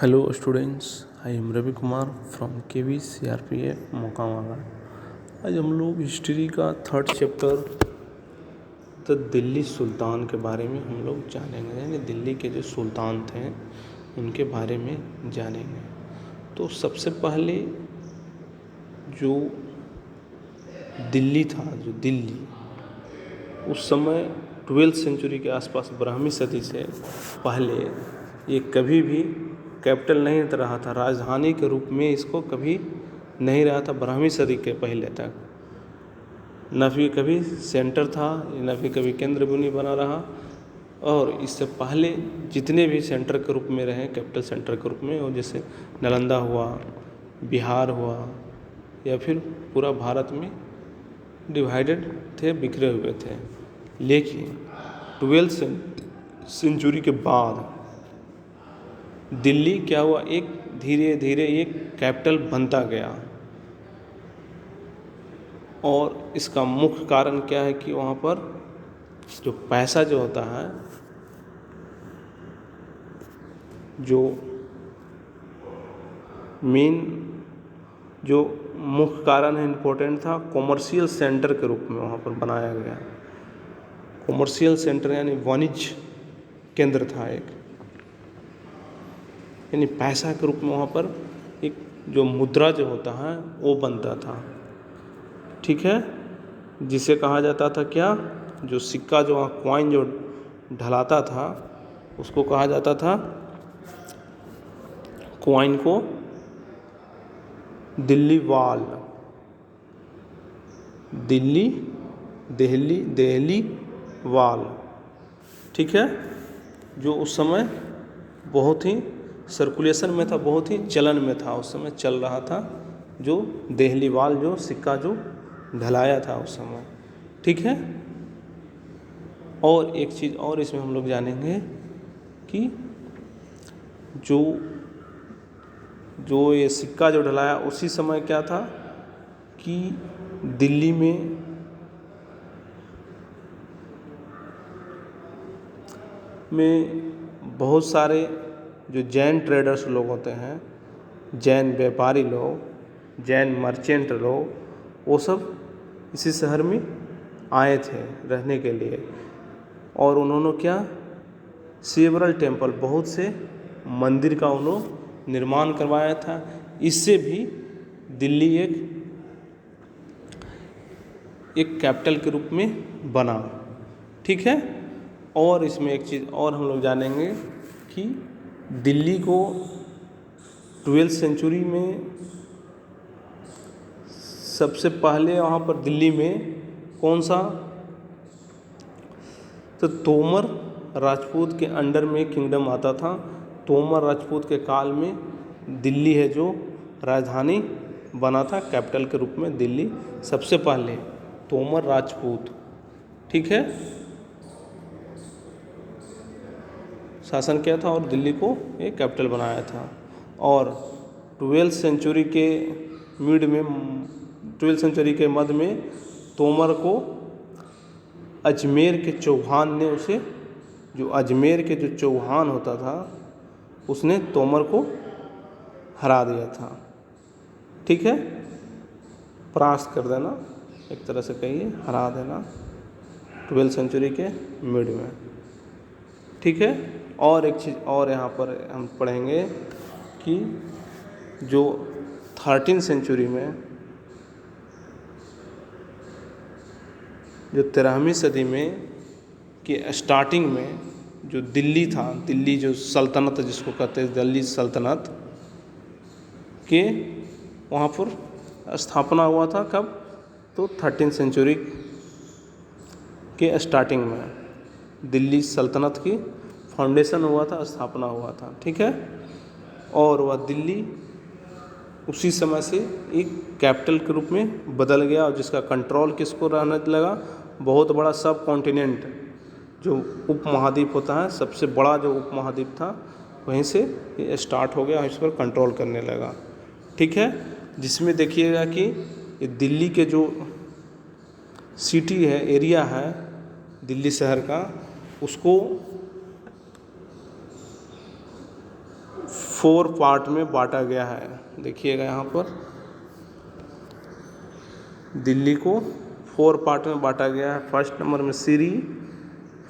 Hello students, I am Ravi Kumar from KV CRPF मोकामागा। आज हम लोग हिस्ट्री का थर्ड चैप्टर द दिल्ली सुल्तान के बारे में हम लोग जानेंगे, यानी दिल्ली के जो सुल्तान थे उनके बारे में जानेंगे। तो सबसे पहले जो दिल्ली था, जो दिल्ली उस समय 12वीं सेंचुरी के आसपास ब्राह्मी सदी से पहले ये कभी भी कैपिटल नहीं रहा था, राजधानी के रूप में इसको कभी नहीं रहा था ब्राह्मी सदी के पहले तक। न भी कभी सेंटर था, न भी कभी केंद्र बिंदु बना रहा। और इससे पहले जितने भी सेंटर के रूप में रहे, कैपिटल सेंटर के रूप में, और जैसे नालंदा हुआ, बिहार हुआ, या फिर पूरा भारत में डिवाइडेड थे, बिखरे हुए थे। लेकिन 12वीं सेंचुरी के बाद दिल्ली क्या हुआ, एक धीरे धीरे एक कैपिटल बनता गया। और इसका मुख्य कारण क्या है कि वहाँ पर जो पैसा जो होता है, जो मेन जो मुख्य कारण है, इम्पोर्टेंट था, कॉमर्शियल सेंटर के रूप में वहाँ पर बनाया गया। कॉमर्शियल सेंटर यानी वाणिज्य केंद्र था एक, यानी पैसा के रूप में वहाँ पर एक जो मुद्रा जो होता है वो बनता था, ठीक है, जिसे कहा जाता था क्या, जो सिक्का जो वहाँ कॉइन जो ढलाता था उसको कहा जाता था, कॉइन को दिल्ली वाल, दिल्ली वाल, ठीक है, जो उस समय बहुत ही सर्कुलेशन में था, बहुत ही चलन में था, उस समय चल रहा था, जो दिल्ली वाल जो सिक्का जो ढलाया था उस समय, ठीक है। और एक चीज़ और इसमें हम लोग जानेंगे कि जो ये सिक्का जो ढलाया उसी समय क्या था कि दिल्ली में बहुत सारे जो जैन ट्रेडर्स लोग होते हैं, जैन व्यापारी लोग, जैन मर्चेंट लोग, वो सब इसी शहर में आए थे रहने के लिए। और उन्होंने क्या, सेवरल टेम्पल, बहुत से मंदिर का उन्होंने निर्माण करवाया था। इससे भी दिल्ली एक कैपिटल के रूप में बना, ठीक है। और इसमें एक चीज़ और हम लोग जानेंगे कि दिल्ली को 12वीं सेंचुरी में सबसे पहले वहाँ पर दिल्ली में कौन सा, तो तोमर राजपूत के अंडर में किंगडम आता था। तोमर राजपूत के काल में दिल्ली है जो राजधानी बना था, कैपिटल के रूप में दिल्ली सबसे पहले तोमर राजपूत, ठीक है, शासन किया था और दिल्ली को एक कैपिटल बनाया था। और 12वीं सेंचुरी के मिड में, 12वीं सेंचुरी के मध्य में तोमर को अजमेर के चौहान ने उसे, जो अजमेर के जो चौहान होता था उसने तोमर को हरा दिया था, ठीक है, परास्त कर देना, एक तरह से कहिए हरा देना 12वीं सेंचुरी के मिड में, ठीक है। और एक चीज़ और यहाँ पर हम पढ़ेंगे कि जो 13वीं सेंचुरी में, जो 13वीं सदी में कि स्टार्टिंग में जो दिल्ली था, दिल्ली जो सल्तनत जिसको कहते हैं दिल्ली सल्तनत के, वहाँ पर स्थापना हुआ था कब, तो 13वीं सेंचुरी के स्टार्टिंग में दिल्ली सल्तनत की फाउंडेशन हुआ था, स्थापना हुआ था, ठीक है। और वह दिल्ली उसी समय से एक कैपिटल के रूप में बदल गया, और जिसका कंट्रोल किसको रहने लगा, बहुत बड़ा सब कॉन्टिनेंट जो उप महाद्वीप होता है, सबसे बड़ा जो उप महाद्वीप था वहीं से ये स्टार्ट हो गया, इस पर कंट्रोल करने लगा, ठीक है। जिसमें देखिएगा कि ये दिल्ली के जो सिटी है, एरिया है दिल्ली शहर का, उसको 4 पार्ट में बांटा गया है। देखिएगा यहाँ पर दिल्ली को 4 पार्ट में बांटा गया है। फर्स्ट नंबर में सिरी,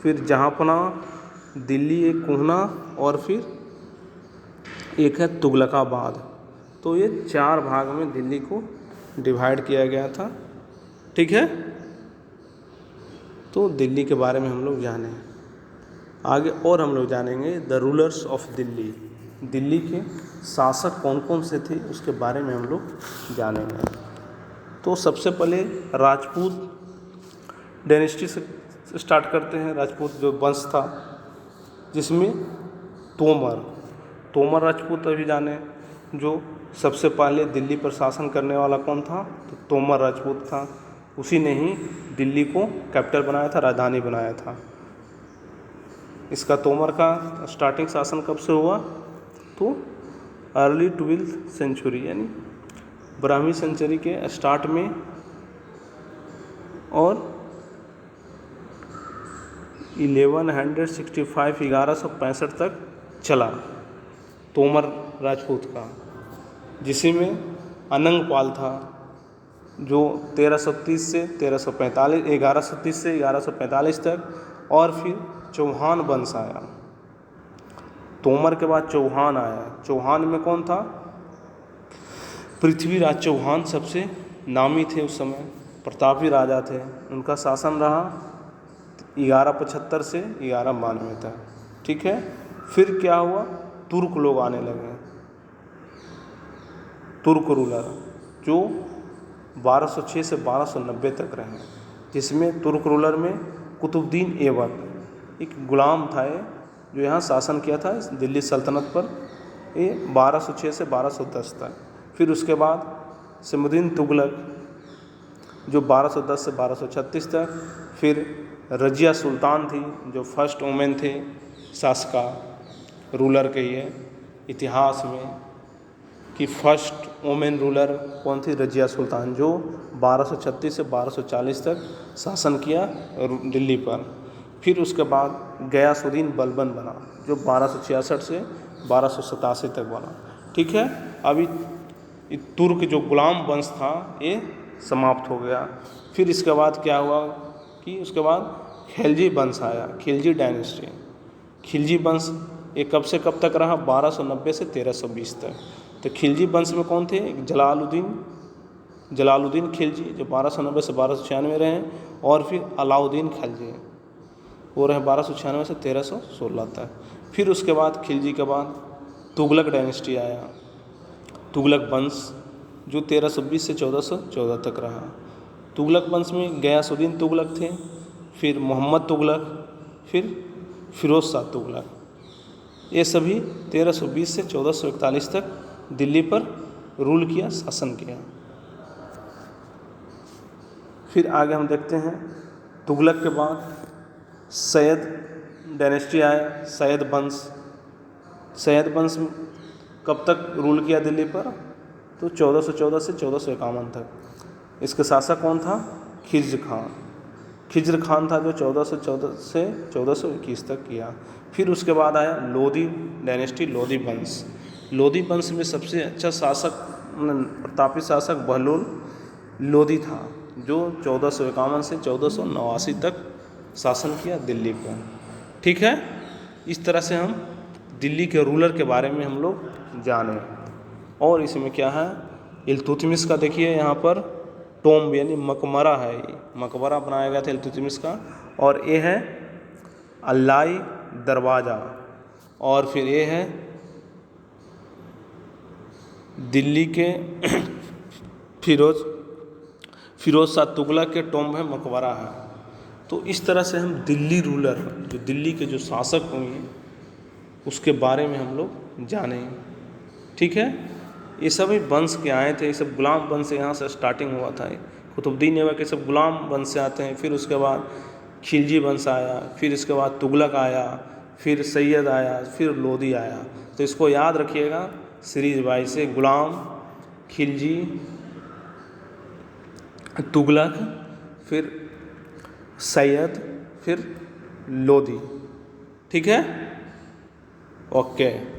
फिर जहाँपना, दिल्ली एक कोहना, और फिर एक है तुगलकाबाद। तो ये 4 भाग में दिल्ली को डिवाइड किया गया था। ठीक है, तो दिल्ली के बारे में हम लोग जाने आगे, और हम लोग जानेंगे the rulers of Delhi. Delhi के शासक कौन कौन से थे उसके बारे में हम लोग जानेंगे। तो सबसे पहले राजपूत डायनेस्टी से स्टार्ट करते हैं। राजपूत जो वंश था, जिसमें तोमर राजपूत अभी जाने, जो सबसे पहले दिल्ली पर शासन करने वाला कौन था, तो तोमर राजपूत था। उसी ने ही दिल्ली को कैपिटल बनाया था, राजधानी बनाया था। इसका तोमर का स्टार्टिंग शासन कब से हुआ, तो अर्ली 12th सेंचुरी यानी 12वीं सेंचुरी के स्टार्ट में, और 1165 तक चला तोमर राजपूत का, जिसमें अनंगपाल था जो 1130 से 1145 तक, और फिर चौहान वंश आया। तोमर के बाद चौहान आया। चौहान में कौन था, पृथ्वीराज चौहान सबसे नामी थे उस समय, प्रतापी राजा थे। उनका शासन रहा 1175 से 1192 तक। ठीक है, फिर क्या हुआ, तुर्क लोग आने लगे, तुर्क रूलर, जो 1206 से 1290 तक रहे, जिसमें तुर्क रूलर में कुतुबुद्दीन ऐबक एक गुलाम था, जो यहाँ शासन किया था दिल्ली सल्तनत पर, ये 1206 से 1210 तक। फिर उसके बाद सिमुद्दीन तुगलक, जो 1210 से 1236 तक। फिर रजिया सुल्तान थी, जो फर्स्ट वुमेन थे शासका रूलर के ये इतिहास में, कि फर्स्ट वुमेन रूलर कौन थी, रजिया सुल्तान, जो 1236 से 1240 तक शासन किया दिल्ली पर। फिर उसके बाद गयासुद्दीन बलबन बना, जो 1266 से 1287 तक बना। ठीक है, अभी तुर्क जो गुलाम वंश था ये समाप्त हो गया। फिर इसके बाद क्या हुआ कि उसके बाद खिलजी वंश आया, खिलजी डायनेस्टी। खिलजी वंश ये कब से कब तक रहा, 1290 से 1320 तक। तो खिलजी वंश में कौन थे, जलालुद्दीन खिलजी, जो 1290 से 1296 रहे, और फिर अलाउद्दीन खिलजी, वो रहे 1296 से 1316 तक। फिर उसके बाद खिलजी के बाद तुगलक डायनेस्टी आया, तुगलक वंश, जो 1320 से 1414 तक रहा। तुगलक वंश में गयासुद्दीन तुगलक थे, फिर मोहम्मद तुगलक, फिर फिरोज शाह तुगलक। ये सभी 1320 से 1441 तक दिल्ली पर रूल किया, शासन किया। फिर आगे हम देखते हैं, तुगलक के बाद सैयद डायनेस्टी आया, सैयद वंश कब तक रूल किया दिल्ली पर, तो 1414 से 1451 तक। इसके शासक कौन था, खिज्र खान था, जो 1414 से 1421 तक किया। फिर उसके बाद आया लोधी डायनेस्टी, लोधी वंश में सबसे अच्छा शासक, प्रतापी शासक बहलोल लोधी था, जो 1451 से 1489 तक शासन किया दिल्ली पर। ठीक है, इस तरह से हम दिल्ली के रूलर के बारे में हम लोग जाने। और इसमें क्या है, इल्तुतमिश का देखिए यहाँ पर टोम्ब यानी मकबरा है, मकबरा बनाया गया था इल्तुतमिश का। और ये है अल्लाई दरवाज़ा, और फिर ये है दिल्ली के फिरोज शाह तुगलक के टोम्ब है, मकबरा है। तो इस तरह से हम दिल्ली रूलर, जो दिल्ली के जो शासक हुए उसके बारे में हम लोग जाने। ठीक है, ये सभी वंश के आए थे, ये सब गुलाम वंश से यहाँ से स्टार्टिंग हुआ था। कुतुबुद्दीन ऐबक के सब गुलाम वंश से आते हैं। फिर उसके बाद खिलजी वंश आया, फिर इसके बाद तुगलक आया, फिर सैयद आया, फिर लोधी आया। तो इसको याद रखिएगा सीरीज वाइज से, गुलाम, खिलजी, तुगलक, फिर सैयद, फिर लोधी। ठीक है, ओके।